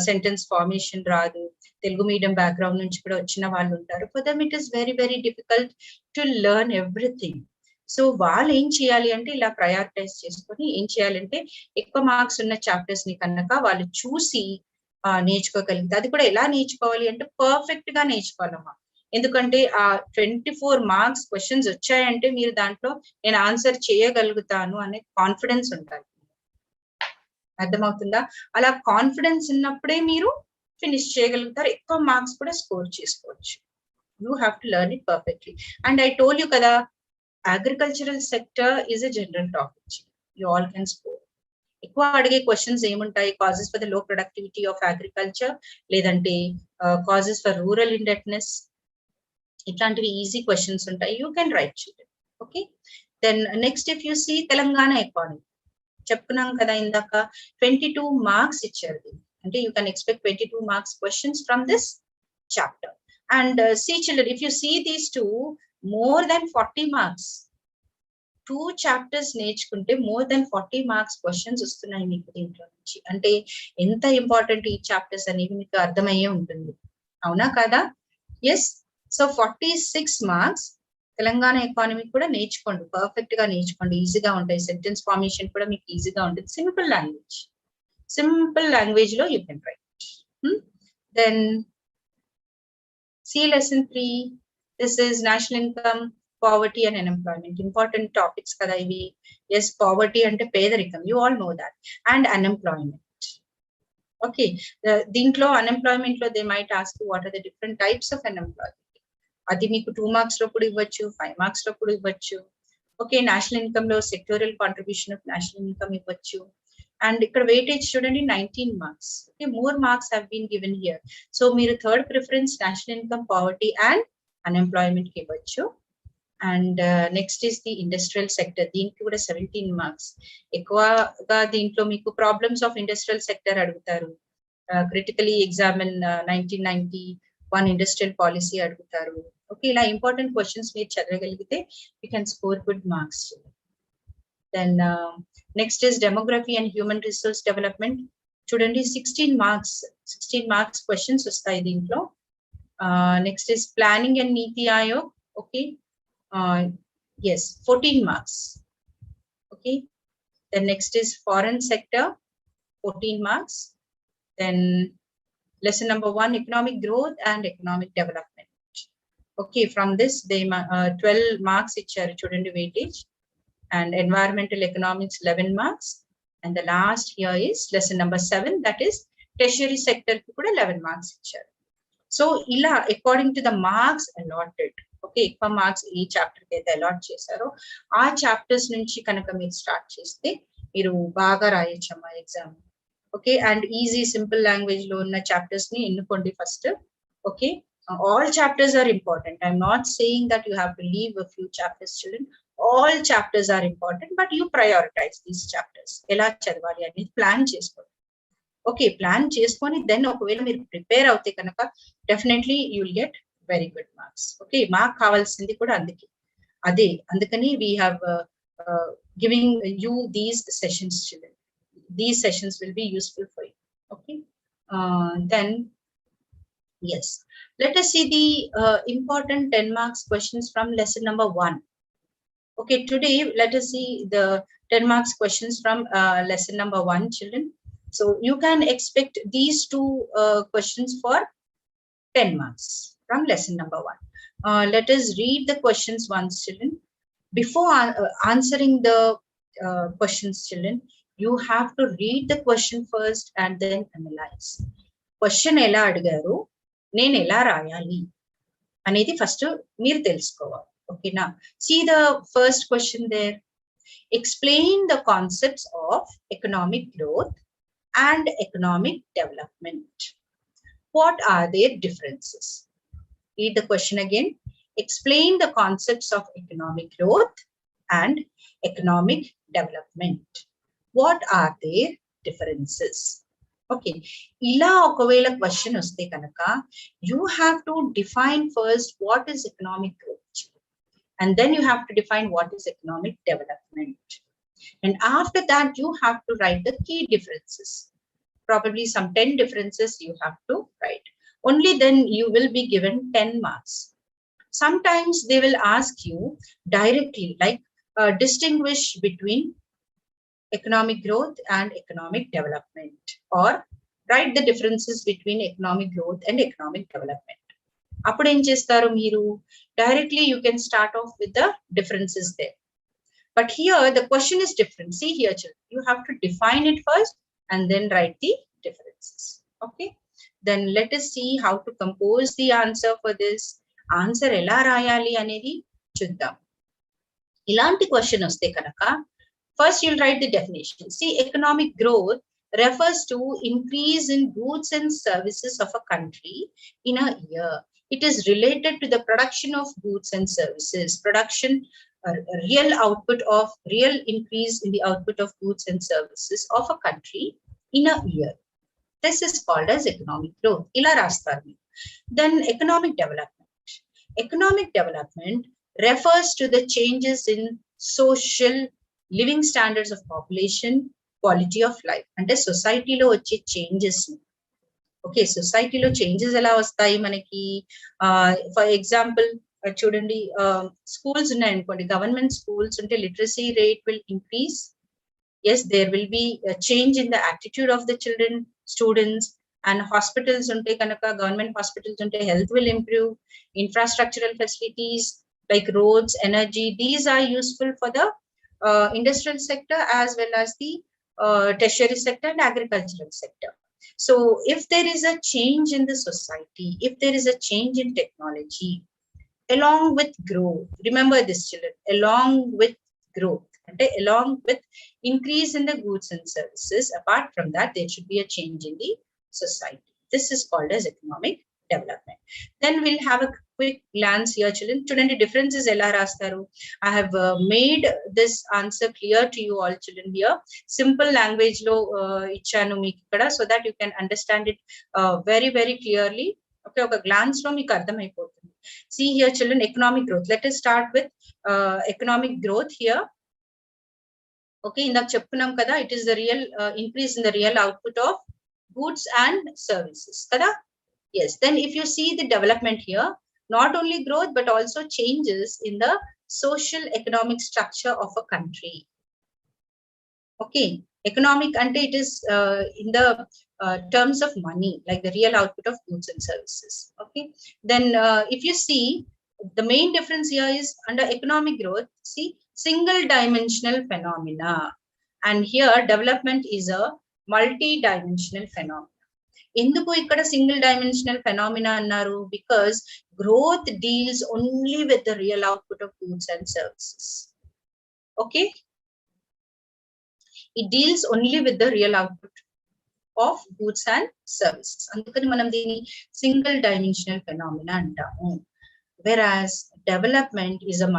సెంటెన్స్ ఫార్మేషన్ రాదు, తెలుగు మీడియం బ్యాక్గ్రౌండ్ నుంచి కూడా వచ్చిన వాళ్ళు ఉంటారు. For them it is very very difficult to learn everything. So వాళ్ళు ఏం చేయాలి అంటే ఇలా ప్రయారిటైజ్ చేసుకొని ఏం చేయాలంటే ఎక్కువ మార్క్స్ ఉన్న చాప్టర్స్ ని కనుక వాళ్ళు చూసి నేర్చుకోగలిగితే, అది కూడా ఎలా నేర్చుకోవాలి అంటే పర్ఫెక్ట్ గా నేర్చుకోవాలమ్మా. ఎందుకంటే ఆ 24 మార్క్స్ క్వశ్చన్స్ వచ్చాయంటే మీరు దాంట్లో నేను ఆన్సర్ చేయగలుగుతాను అనే కాన్ఫిడెన్స్ ఉండాలి. అర్థమవుతుందా? అలా కాన్ఫిడెన్స్ ఉన్నప్పుడే మీరు ఫినిష్ చేయగలుగుతారు, ఎక్కువ మార్క్స్ కూడా స్కోర్ చేసుకోవచ్చు. You have to learn it perfectly. And I told you కదా, agricultural sector is a general topic, you all can score. ఎక్కువ అడిగే క్వశ్చన్స్ ఏముంటాయి? Causes for the low productivity of agriculture, లేదంటే causes for rural indebtedness, ఇట్లాంటివి easy questions ఉంటాయి. You can write children. Okay, then next if you see Telangana economy, చెప్పుకున్నాం కదా ఇందాక 22 marks ఇచ్చారు. అంటే you can expect 22 marks questions from this chapter. And see children, if you see these two, more than 40 marks, 2 chapters నేర్చుకుంటే more than 40 marks questions వస్తున్నాయి మీకు దీంట్లో నుంచి. అంటే ఎంత ఇంపార్టెంట్ ఈ చాప్టర్స్ అనేవి మీకు అర్థమయ్యే ఉంటుంది, అవునా కాదా? Yes. So 46 marks Telangana economy కూడా నేర్చుకోండి, పర్ఫెక్ట్ గా నేర్చుకోండి, ఈజీగా ఉంటాయి. సెంటెన్స్ ఫార్మేషన్ కూడా మీకు ఈజీగా ఉంటుంది. సింపుల్ లాంగ్వేజ్ లో you can write. Then see lesson 3. This is national income, poverty and unemployment. Important topics కదా ఇవి. ఎస్, పావర్టీ అంటే పేదరికం, you all know that. And unemployment. Okay, దీంట్లో అన్ఎంప్లాయ్మెంట్ లో they might ask what are the different types of unemployment. అది మీకు 2 marks లో కూడా ఇవ్వచ్చు, 5 మార్క్స్ లో కూడా ఇవ్వచ్చు. ఓకే, నేషనల్ ఇన్కమ్ లో sectoral contribution of national income ఇవ్వచ్చు. అండ్ ఇక్కడ వెయిటేజ్ చూడండి 19 marks. Okay, more marks have been given here. So మీరు third preference national income, poverty and unemployment కి ఇవ్వచ్చు. And next is the industrial sector, దీనికి కూడా 17 marks. ఎక్కువగా దీంట్లో మీకు ప్రాబ్లమ్స్ ఆఫ్ ఇండస్ట్రియల్ సెక్టర్ అడుగుతారు. క్రిటికలీ ఎగ్జామిన్ 1991 ఇండస్ట్రియల్ పాలసీ అడుగుతారు. ఓకే, ఇలా ఇంపార్టెంట్ క్వశ్చన్స్ మీరు చదవగలిగితే you can score good marks. Then next is demography and human resource development. చూడండి 16 మార్క్స్ క్వశ్చన్స్ వస్తాయి దీంట్లో. Next is planning and NITI Aayog. Okay, yes 14 marks. Okay, then next is foreign sector, 14 marks. Then lesson number 1, economic growth and economic development. Okay, from this they 12 marks icharu chudandi weightage. And environmental economics 11 marks. And the last here is lesson number 7, that is tertiary sector ku kuda 11 marks icharu. So ila according to the marks allotted, okay, ekva marks ee chapter ki allot chesaro aa chapters nunchi kanaka meer start cheste meeru baga rayachama exam. Okay, and easy simple language లో ఉన్న chapters ని ఎన్నుకోండి first. Okay, all chapters are important. I'm not saying that you have to leave a few chapters children. All chapters are important, but you prioritize these chapters. ఎలా చదవాలి అనేది plan చేసుకోండి. Okay, plan చేసుకొని then ఒకవేళ మీరు prepare అవుతే కనుక definitely you will get very good marks. Okay, మాకు కావాల్సింది కూడా అందుకని we have giving you these sessions children. These sessions will be useful for you. Okay, then yes, let us see the important 10 marks questions from lesson number 1. Okay, today let us see the 10 marks questions from lesson number 1 children. So you can expect these two questions for 10 marks, from lesson number 1. Let us read the questions once, children. Before answering the questions, children, you have to read the question first and then analyze. Question ela adigaru, nenu ela rayali anedi first meer telusukovali. Okay na? See the first question there. Explain the concepts of economic growth and economic development. What are their differences? Read the question again. Explain the concepts of economic growth and economic development. What are their differences? Okay. Ila okavela question vaste kanaka, you have to define first what is economic growth, and then you have to define what is economic development. And after that, you have to write the key differences. Probably some 10 differences you have to write. Only then you will be given 10 marks. Sometimes they will ask you directly, like distinguish between economic growth and economic development, or write the differences between economic growth and economic development. Appudu em chestaru meeru, directly you can start off with the differences there. But here the question is different. See here, children, you have to define it first and then write the differences. Okay. Then let us see how to compose the answer for this. Answer ela rayali anedi chuddam. Ilanti question vaste kanaka, first you'll write the definition. See, economic growth refers to increase in goods and services of a country in a year. It is related to the production of goods and services. Production, real output of, real increase in the output of goods and services of a country in a year. This is called as economic growth. Ila rastaru. Then economic development. Economic development refers to the changes in social living standards of population, quality of life. Ante society lo vache changes. Okay, society lo changes ela vastayi manaki. For example, chudandi, schools unnai anukondi, government schools unte literacy rate will increase. Yes, there will be a change in the attitude of the children, students. And hospitals unte kanaka, government hospitals unte health will improve. Infrastructural facilities like roads, energy, these are useful for the industrial sector as well as the tertiary sector and agricultural sector. So if there is a change in the society, if there is a change in technology, along with growth, remember this, children, along with growth, okay, along with increase in the goods and services, apart from that, there should be a change in the society. This is called as economic development. Then we'll have a quick glance here, children. Student differences ela rastaru. I have made this answer clear to you all, children, here. Simple language lo ichanu meeku ikkada, so that you can understand it very very clearly. Okay, oka glance lo meeku ardham ayipotundi. See here, children, economic growth. Let us start with economic growth here. Okay, indak cheppunnam kada, it is the real increase in the real output of goods and services kada. Yes, then if you see the development here, not only growth but also changes in the social economic structure of a country. Okay, economic ante it is in the terms of money, like the real output of goods and services. Okay, then if you see, the main difference here is under economic growth, see, single dimensional phenomena, and here development is a multi-dimensional phenomena. ఎందుకు ఇక్కడ single dimensional phenomena అన్నారు? Because growth deals only with the real output of goods and services. Okay, it deals only with the real output of goods and services. అందుకని మనం దీన్ని single dimensional phenomena అంటాము. Whereas development is a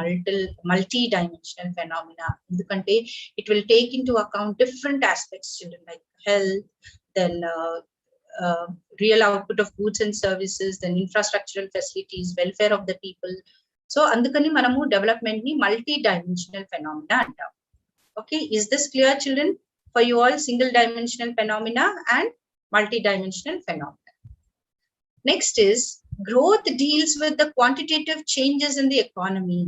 multi-dimensional phenomena, ఎందుకంటే it will take into account different aspects, children, like health, then real output of goods and services, then infrastructural facilities, welfare of the people. So andukani manamu development ni multi-dimensional phenomena antam. Okay, is this clear, children, for you all? Single dimensional phenomena and multi-dimensional phenomena. Next is growth deals with the quantitative changes in the economy.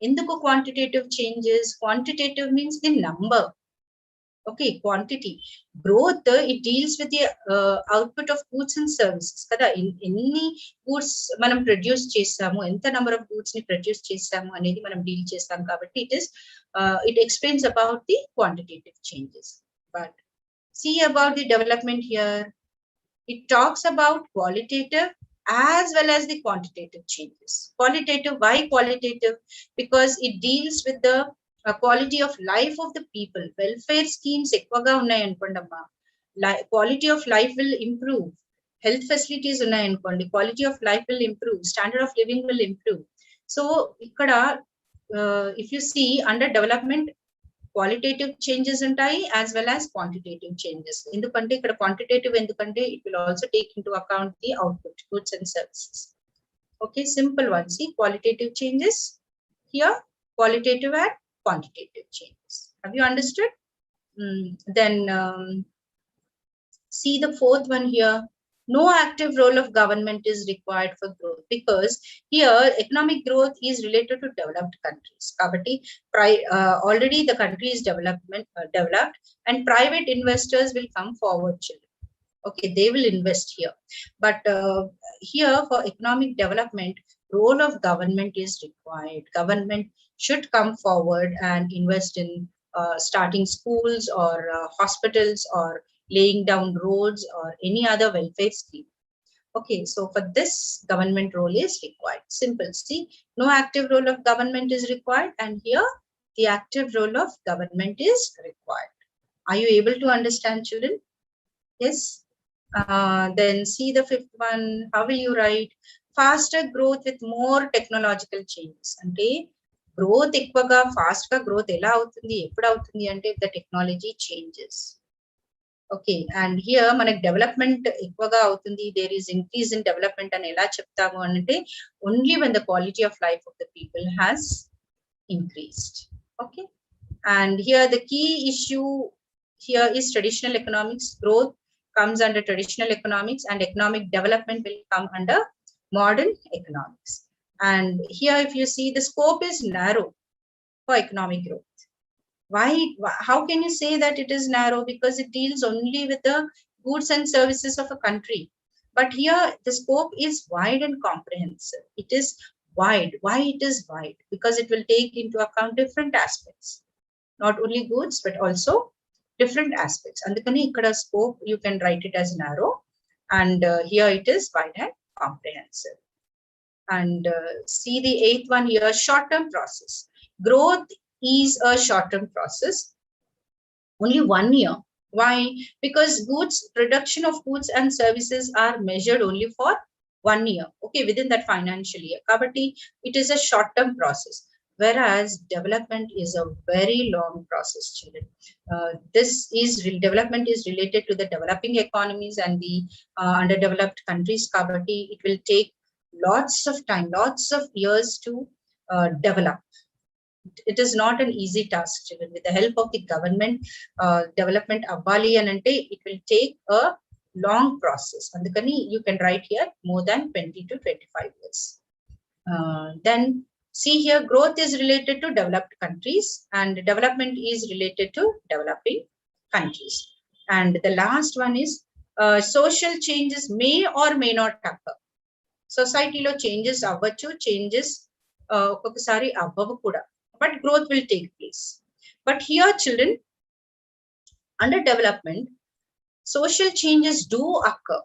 Enduku quantitative changes? Quantitative means the number. Okay, quantity. Growth, it deals with the output of goods and services kada. Any goods మనం produce చేస్తాము, ఎంత number of goods ని produce చేస్తాము అనేది మనం deal చేస్తాం కాబట్టి it explains about the quantitative changes. But see about the development here, it talks about qualitative as well as the quantitative changes. Qualitative, why qualitative? Because it deals with the quality of life of the people. Welfare schemes ఎక్కువగా ఉన్నాయి అనుకోండమ్మా, quality of life will improve. Health facilities ఉన్నాయి అనుకోండి, quality of life will improve, standard of living will improve. So ఇక్కడ if you see under development, qualitative changes ఉంటాయి as well as quantitative changes. ఎందుకంటే ఇక్కడ quantitative ఎందుకంటే it will also take into account the output, goods and services. Okay, simple one. See, qualitative changes here, qualitative and quantitative changes. Have you understood? Then see the fourth one here. No active role of government is required for growth, because here economic growth is related to developed countries. Kabatti already the country is developed and private investors will come forward, children. Okay, they will invest here. But here for economic development, role of government is required. Government should come forward and invest in starting schools or hospitals or laying down roads or any other welfare scheme. Okay, so for this, government role is required. Simple. See, no active role of government is required, and here the active role of government is required. Are you able to understand, children? Yes. Then see the fifth one. How will you write? Faster growth with more technological changes. Ante growth ekvaga fast ga growth ela avutundi, eppudu avutundi ante if the technology changes. Okay, and here మనకి development ఎక్కువగా అవుతుంది, there is increase in development అని ఎలా చెప్తాము అంటే only when the quality of life of the people has increased. Okay, and here the key issue here is traditional economics. Growth comes under traditional economics and economic development will come under modern economics. And here if you see, the scope is narrow for economic growth. Why? How can you say that it is narrow? Because it deals only with the goods and services of a country. But here the scope is wide and comprehensive. It is wide. Why it is wide? Because it will take into account different aspects, not only goods but also different aspects. Andukani ikkada scope you can write it as narrow, and here it is wide and comprehensive. And see the eighth one here, short-term process. Growth is a short-term process, only 1 year. Why? Because production of goods and services are measured only for 1 year. Okay, within that financial year. Kabatti, it is a short-term process, whereas development is a very long process, children. Development is related to the developing economies and the underdeveloped countries. Kabatti, it will take lots of time, lots of years to develop. It is not an easy task, children. With the help of the government, development avvali anante it will take a long process. Andukani you can write here more than 20 to 25 years. Then see here, growth is related to developed countries and development is related to developing countries. And the last one is social changes may or may not occur. Society lo changes avvachu, changes okakasari avvavu kuda, but growth will take place. But here, children, under development, social changes do occur,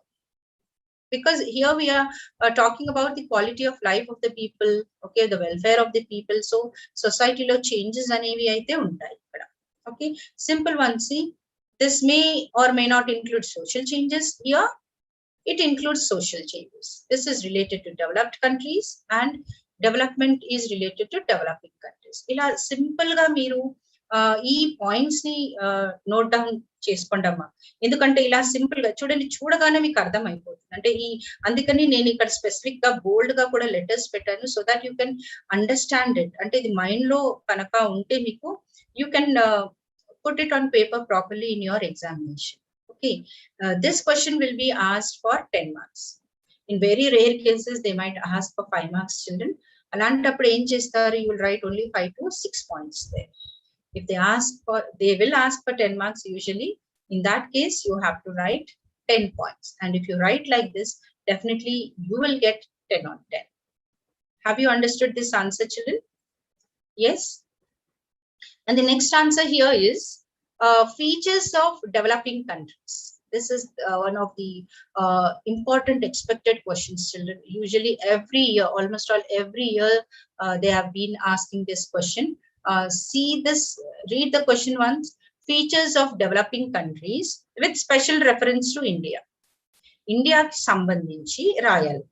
because here we are talking about the quality of life of the people, okay, the welfare of the people. So society lo changes anevi aithe untayi ikkada. Okay, simple one. See, this may or may not include social changes. Here it includes social changes. This is related to developed countries and development is related to developing countries. Ila simple ga meeru ee points ni note down cheskondamma, endukante ila simple ga chudandi, chudagane meeku ardham ayipotundi. Ante ee andukani nenu ikkada specific ga bold ga kuda letters pettanu, so that you can understand it. Ante idi mind lo kanaka unte meeku you can put it on paper properly in your examination. Okay, this question will be asked for 10 marks. In very rare cases they might ask for 5 marks, children. Alantappudu em chestaru, you will write only 5 to 6 points there. If they will ask for 10 marks usually. In that case, you have to write 10 points. And if you write like this, definitely you will get 10 on 10. Have you understood this answer, children? Yes. And the next answer here is features of developing countries. This is one of the important expected questions, children. Usually every year, almost all every year, they have been asking this question. Read the question once. Features of developing countries with special reference to India. India ki sambandhinchi rayali.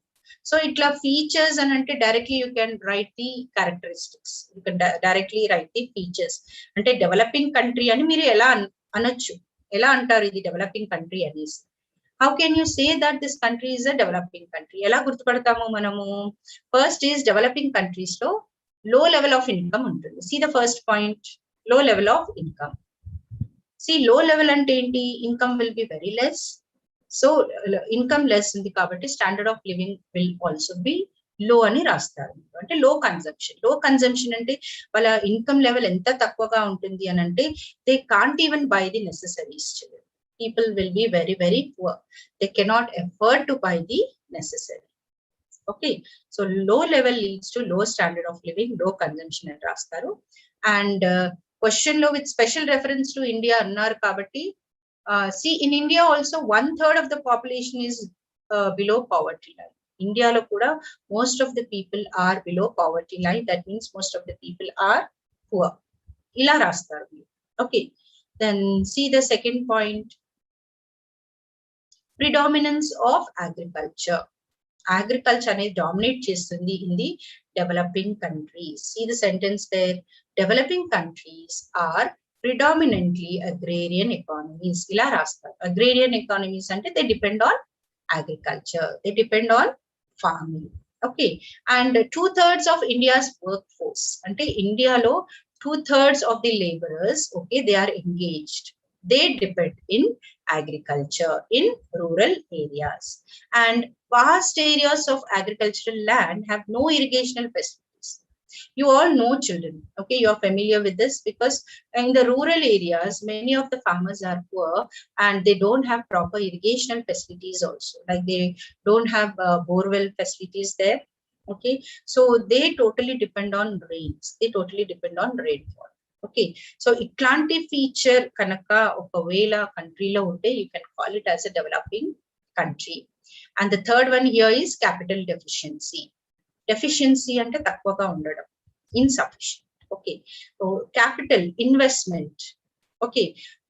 So itla features and ante directly you can write the characteristics. You can directly write the features. Ante developing country ani meer ela anachu. Ela antaru idi developing country anesi. How can you say that this country is a developing country? Ela gurtupadtamu manamu? First is developing countries lo low level of income untundi. See the first point, low level of income. See low level ante enti, income will be very less. So income less ఉంది కాబట్టి standard of living will also be లో అని రాస్తారు. అంటే లో consumption అంటే వాళ్ళ income level ఎంత తక్కువగా ఉంటుంది అని అంటే they can't even buy the necessaries. People will be very very poor. They cannot afford to buy the necessary. Okay, so low level leads to low standard of living, low consumption అని రాస్తారు. And question లో with special reference to India అన్నారు కాబట్టి see in India also 1/3 of the population is below poverty line. India lo kuda most of the people are below poverty line. That means most of the people are poor. Ila rastaru. Okay, then see the second point, predominance of agriculture. Agriculture అనేది dominate చేస్తుంది in the developing countries. See the sentence there, developing countries are predominantly agrarian economies. Ila rastar. Agrarian economies ante they depend on agriculture, they depend on farming. Okay, and 2/3 of India's workforce ante India lo 2/3 of the laborers, okay, they are engaged, they depend in agriculture in rural areas, and vast areas of agricultural land have no irrigational facilities. You all know, children, okay, you are familiar with this because in the rural areas many of the farmers are poor and they don't have proper irrigational facilities also, like they don't have borewell facilities there. Okay, so they totally depend on rains, they totally depend on rainfall. Okay, so itlanti feature kanaka okavela country lo unte you can call it as a developing country. And the third one here is capital deficiency. Deficiency ante takvaga undadam, insufficient. Okay, so capital investment, okay,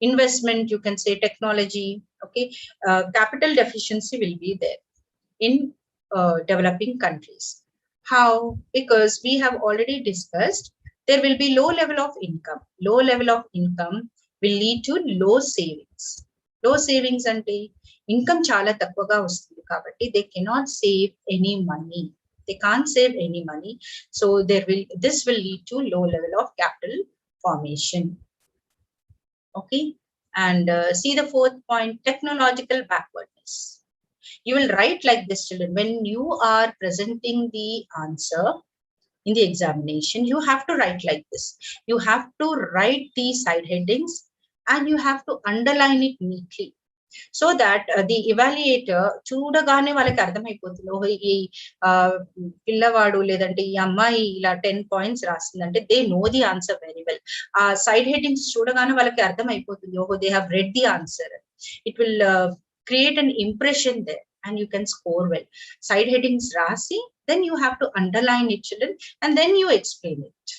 investment, you can say technology. Okay, capital deficiency will be there in developing countries. How? Because we have already discussed there will be low level of income. Low level of income will lead to low savings. Low savings ante income chala takvaga vastundi kabatti they cannot save any money. They can't save any money, so this will lead to low level of capital formation. Okay, and see the fourth point, technological backwardness. You will write like this, children. When you are presenting the answer in the examination, you have to write like this. You have to write the side headings and you have to underline it neatly, so that the evaluator చూడగానే వాళ్ళకి అర్థమైపోతుంది, ఓహో ఈ పిల్లవాడు లేదంటే ఈ అమ్మాయి ఇలా 10 points రాసిందంటే they know the answer very well. ఆ సైడ్ హెడ్డింగ్స్ చూడగానే వాళ్ళకి అర్థమైపోతుంది, ఓహో they have read the answer. It will create an impression there and you can score well. Side headings rasi, then you have to underline it, children, and then you explain it.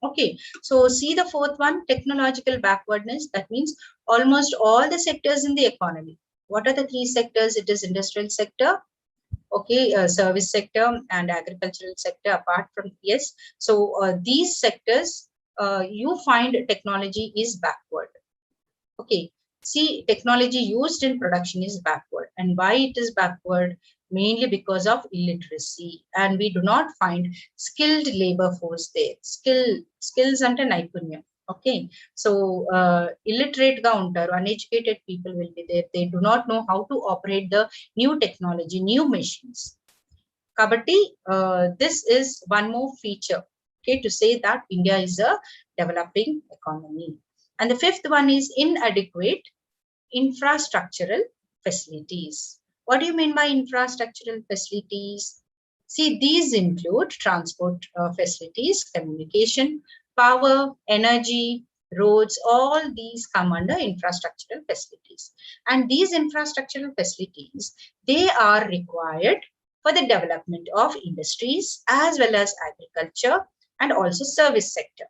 Okay, so see the fourth one, technological backwardness. That means almost all the sectors in the economy. What are the three sectors? It is industrial sector, okay, service sector and agricultural sector apart from, yes. So these sectors you find technology is backward. Okay, see, technology used in production is backward. And why it is backward? Mainly because of illiteracy, and we do not find skilled labor force there. Skills ante naipunyam. Okay, so illiterate ga untaru, uneducated people will be there. They do not know how to operate the new technology, new machines. Kabatti this is one more feature, okay, to say that India is a developing economy. And the fifth one is inadequate infrastructural facilities. What do you mean by infrastructural facilities? See, these include transport facilities, communication, power, energy, roads, all these come under infrastructural facilities. And these infrastructural facilities, they are required for the development of industries as well as agriculture and also service sector.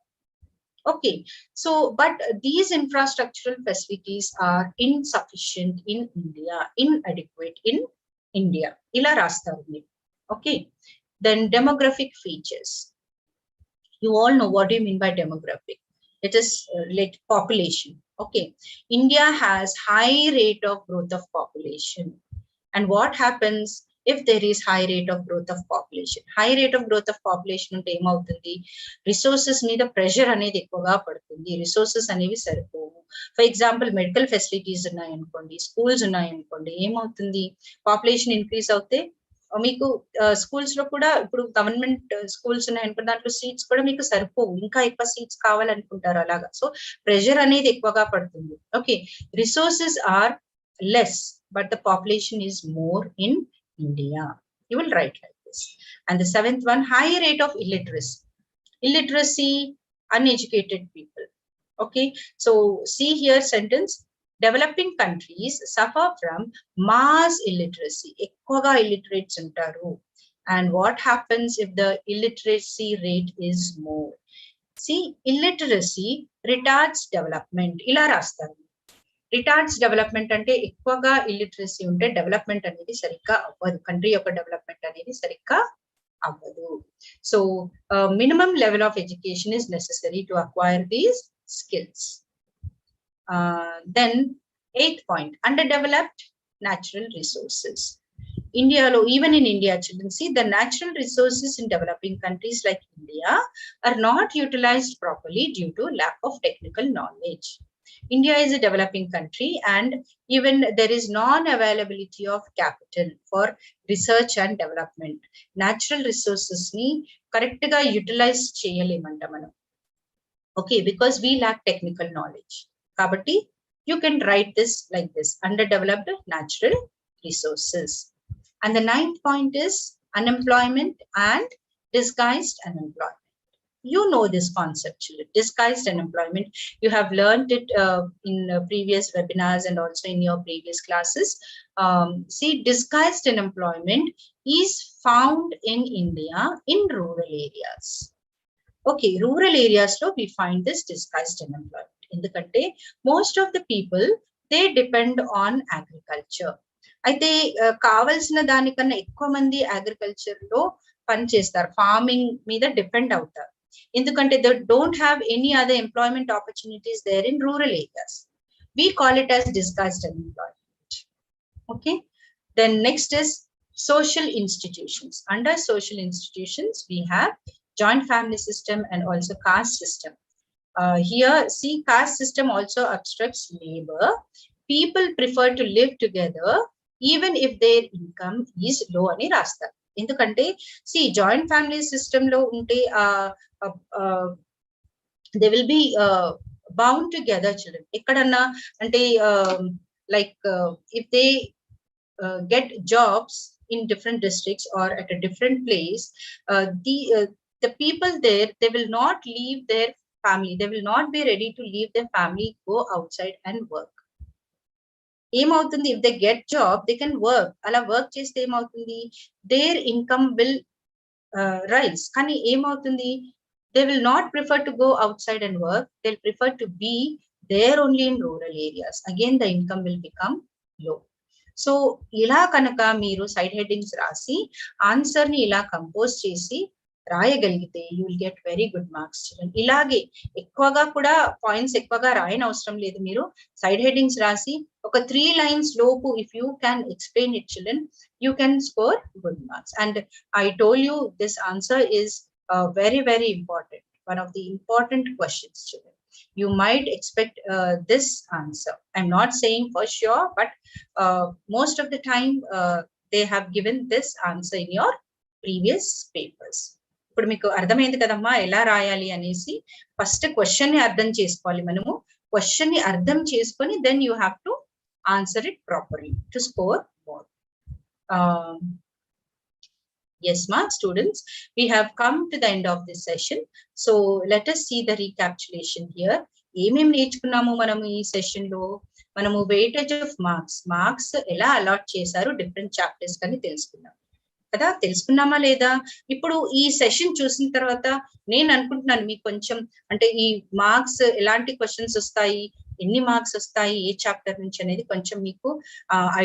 Okay, so but these infrastructural facilities are insufficient in India, inadequate in India. Ila rasta undi. Okay, then demographic features. You all know what do you mean by demographic. It is like population. Okay, India has high rate of growth of population. And what happens if there is high rate of growth of population? High rate of growth of population unte em avutundi, resources మీద pressure అనేది ఎక్కువగా పడుతుంది, resources అనేవి సరిపోవు. For example medical facilities ఉన్నాయనుకోండి, schools ఉన్నాయనుకోండి, ఏమవుతుంది, population increase అవుతే మీకు స్కూల్స్ లో కూడా ఇప్పుడు గవర్నమెంట్ స్కూల్స్ ఉన్నాయనుకోండి, దాంట్లో సీట్స్ కూడా మీకు సరిపోవు, ఇంకా ఎక్కువ సీట్స్ కావాలనుకుంటారు అలాగా. సో ప్రెషర్ అనేది ఎక్కువగా పడుతుంది. Okay, resources are less, but the population is more in India. You will write like this. And the seventh one, high rate of illiteracy. Illiteracy, uneducated people. Okay, so see here sentence, developing countries suffer from mass illiteracy. Ekkuvaga illiterates untaru. And what happens if the illiteracy rate is more? See, illiteracy retards development. Ila rastaru. రిటార్డ్స్ development అంటే ఎక్కువగా illiteracy ఉంటే development అనేది సరిగ్గా అవ్వదు, country యొక్క development అనేది సరిగ్గా అవ్వదు. So minimum level of education is necessary to acquire these skills. Then eighth point, under developed natural resources. ఇండియాలో, even in India children, see the natural resources in developing countries like India are not utilized properly due to lack of technical knowledge. India is a developing country and even there is non-availability of capital for research and development. Natural resources ni correct ga utilize cheyalemanta manam. Okay, because we lack technical knowledge. Kabatti you can write this like this, underdeveloped natural resources. And the ninth point is unemployment and disguised unemployment. You know this concept, children. Disguised unemployment. You have learned it in previous webinars and also in your previous classes. See, disguised unemployment is found in India in rural areas. Okay, rural areas lo we find this disguised unemployment. ఎందుకంటే most of the people, they depend on agriculture. అయితే కావాల్సిన దానికన్నా ఎక్కువ మంది agriculture లో పని చేస్తారు, farming మీద డిపెండ్ అవుతారు. ఎందుకంటే they don't have any other employment opportunities there in rural areas. We call it as disguised unemployment. Okay, then next is social institutions. Under social institutions we have joint family system and also caste system. Here see, caste system also obstructs labor. People prefer to live together even if their income is low ani rastaru. ఎందుకంటే see, joint family system లో ఉంటే they will be bound together, children. ఎక్కడన్నా అంటే like if they get jobs in different districts or at a different place, the people there, they will not leave their family, they will not be ready to leave their family, go outside and work. ఏమవుతుంది, if they get job they can work. అలా work చేస్తే ఏమవుతుంది, their income will rise. కానీ ఏమవుతుంది, they will not prefer to go outside and work, they'll prefer to be there only in rural areas. Again the income will become low. So ఇలా కనుక మీరు side headings రాసి answer ని ఇలా compose చేసి రాయగలిగితే you will get very good marks children. ఇలాగే ఎక్కువగా కూడా పాయింట్స్ ఎక్కువగా రాయని అవసరం లేదు, మీరు సైడ్ హెడ్డింగ్స్ రాసి ఒక 3 lines లోపు if you can explain it children, you can score good marks. And I told you this answer is very important, one of the important questions, children. You might expect this answer. I'm not saying for sure, but most of the time they have given this answer in your previous papers. ఇప్పుడు మీకు అర్థమైంది కదమ్మా ఎలా రాయాలి అనేసి. First question ని అర్థం చేసుకోవాలి మనము. క్వశ్చన్ ని అర్థం చేసుకొని then you have to answer it properly to score more. Yes, ma, students, we have come to the end of this session. So let us see the recapitulation here. ఏమేం నేర్చుకున్నాము మనము ఈ సెషన్ లో? మనము weightage of marks ఎలా allot చేశారు different chapters అని తెలుసుకున్నాం కదా. తెలుసుకున్నామా లేదా? ఇప్పుడు ఈ సెషన్ చూసిన తర్వాత నేను అనుకుంటున్నాను మీకు కొంచెం అంటే ఈ మార్క్స్ ఎలాంటి క్వశ్చన్స్ వస్తాయి, ఎన్ని మార్క్స్ వస్తాయి ఏ చాప్టర్ నుంచి అనేది కొంచెం మీకు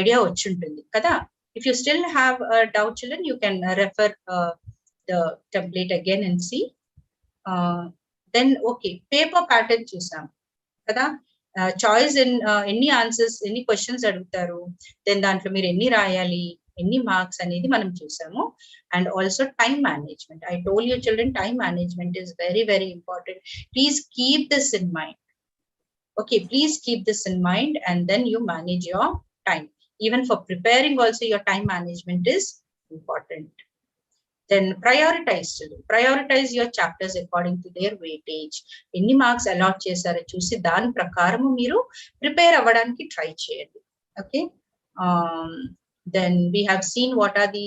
ఐడియా వచ్చి ఉంటుంది కదా. If you still have a doubt, children, you can refer the template again and see. Then, okay, paper pattern chusam. Kada choice in any answers, any questions adutaru. Then dantlo meer enni rayali, enni marks anedi manam chusamu. And also time management. I told you, children, time management is very, very important. Please keep this in mind. Okay, please keep this in mind, and then you manage your time. Even for preparing also your time management is important. Then prioritize your chapters according to their weightage. Any marks allot chesara chusi dan prakaramu meeru prepare avvadaniki try cheyandi. Okay. Then we have seen what are the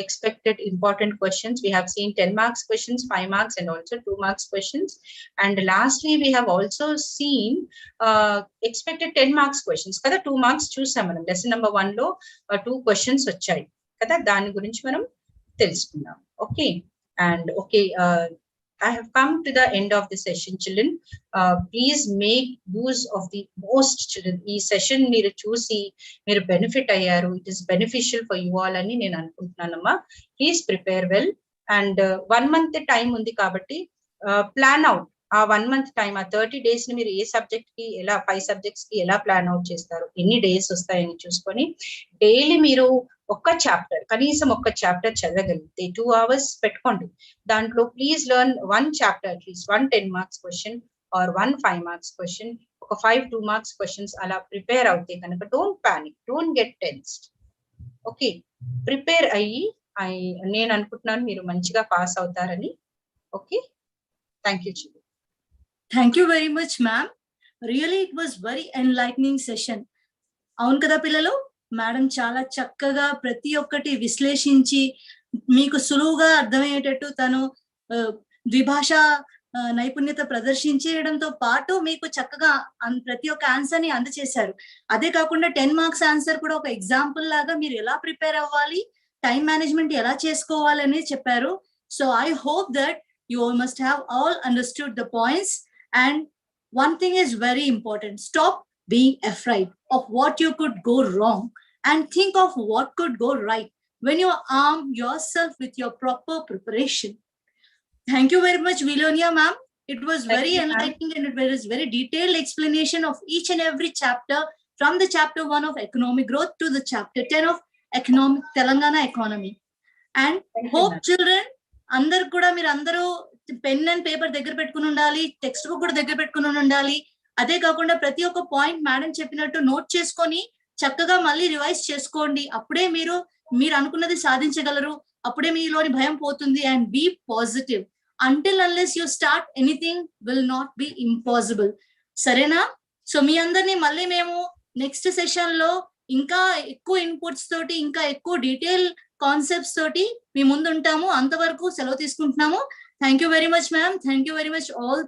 expected important questions. We have seen 10 marks questions, 5 marks, and also 2 marks questions. And lastly, we have also seen expected 10 marks questions. Kada 2 marks chusam manam. Lesson number 1 lo 2 questions vachayi. Kada dani gurinchi manam teluskunnam. Okay. And okay, I have come to the end of the session, children. Please make use of the most, children. Ee session meeru chusi meeru benefit ayyaru. It is beneficial for you all ani nenu anukuntunnanamma. Please prepare well. And 1 month time undi kabatti plan out ఆ 1 month time, ఆ 30 days ని మీరు ఏ subject కి ఎలా 5 subjects కి ఎలా plan out చేస్తారు, ఎన్ని డేస్ వస్తాయని చూసుకొని డైలీ మీరు ఒక్క చాప్టర్, కనీసం ఒక్క చాప్టర్ చదవగలిగితే 2 hours పెట్టుకోండి. దాంట్లో please learn 1 chapter, at least 1 10 marks question or 1 5 marks question, ఒక 5 2 marks క్వశ్చన్స్ అలా ప్రిపేర్ అవుతే కనుక don't panic, don't get tensed. Okay, prepare అయ్యి నేను అనుకుంటున్నాను మీరు మంచిగా పాస్ అవుతారని. Okay, thank you. Thank you very much, ma'am. Really, it was very enlightening session. అవును కదా పిల్లలు, మేడం చాలా చక్కగా ప్రతి ఒక్కటి విశ్లేషించి మీకు సులువుగా అర్థమయ్యేటట్టు తను ద్విభాష నైపుణ్యత ప్రదర్శించేయడంతో పాటు మీకు చక్కగా ప్రతి ఒక్క ఆన్సర్ ని అందజేశారు. అదే కాకుండా 10 marks ఆన్సర్ కూడా ఒక ఎగ్జాంపుల్ లాగా మీరు ఎలా ప్రిపేర్ అవ్వాలి, టైం మేనేజ్మెంట్ ఎలా చేసుకోవాలని చెప్పారు. So I hope that you must have all understood the points. And one thing is very important: stop being afraid of what you could go wrong and think of what could go right when you arm yourself with your proper preparation. Thank you very much, Vinolia ma'am. It was very enlightening and it was very detailed explanation of each and every chapter, from the chapter 1 of economic growth to the chapter 10 of economic Telangana economy. And hope children, అందరు కూడా మీరు అందరూ pen and paper దగ్గర పెట్టుకుని ఉండాలి, text book కూడా దగ్గర పెట్టుకుని ఉండాలి. అదే కాకుండా ప్రతి ఒక్క పాయింట్ మేడం చెప్పినట్టు నోట్ చేసుకొని చక్కగా మళ్ళీ రివైజ్ చేసుకోండి. అప్పుడే మీరు అనుకున్నది సాధించగలరు, అప్పుడే మీలోని భయం పోతుంది. And be positive. Until unless you start anything will not be impossible. సరేనా? సో మీ అందరినీ మళ్ళీ మేము నెక్స్ట్ సెషన్ లో ఇంకా ఎక్కువ ఇన్పుట్స్ తోటి, ఇంకా ఎక్కువ డీటెయిల్ కాన్సెప్ట్స్ తోటి మీ ముందు ఉంటాము. అంతవరకు సెలవు తీసుకుంటున్నాము. Thank you very much ma'am. Thank you very much all